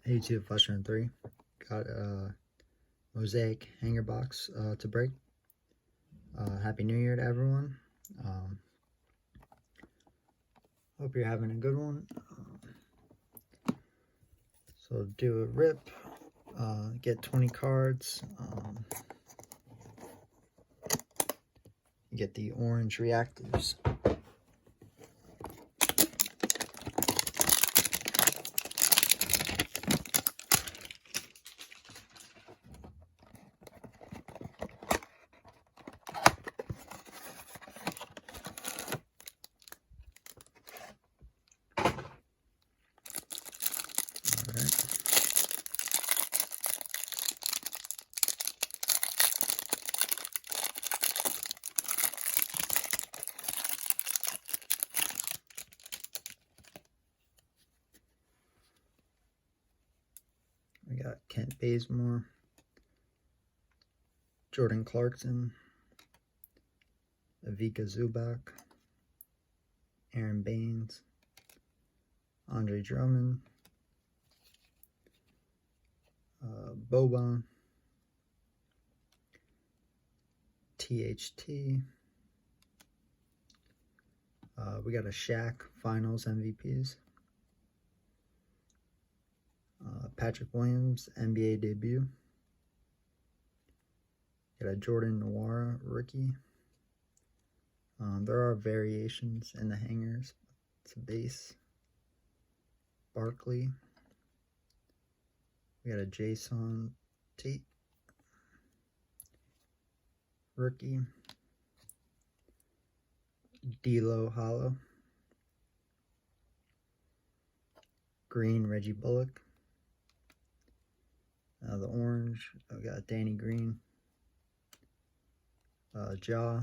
Hey YouTube, Flash 3. Got a Mosaic hanger box to break. Happy New Year to everyone. Hope you're having a good one. So do a rip, get 20 cards. Get the orange reactors. We got Kent Bazemore, Jordan Clarkson, Avika Zubac, Aaron Baines, Andre Drummond, Boban, THT. We got a Shaq Finals MVPs. Patrick Williams, NBA debut. Got a Jordan Nwora rookie. There are variations in the hangers. It's a base. Barkley. We got a Jason Tate rookie. D'Lo Hollow. Green Reggie Bullock. The orange, I've got Danny Green. Jaw.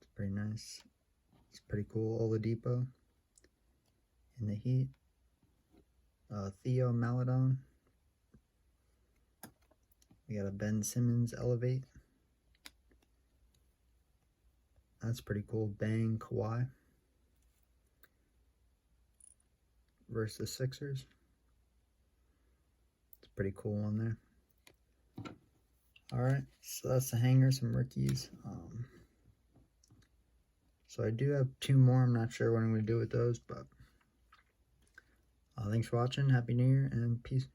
It's pretty nice. It's pretty cool. Oladipo in the Heat. Theo Maledon. We got a Ben Simmons Elevate. That's pretty cool. Bang Kawhi versus Sixers. It's pretty cool one there. Alright, so that's the hangers, some rookies. So I do have 2 more. I'm not sure what I'm going to do with those, but thanks for watching. Happy New Year and peace.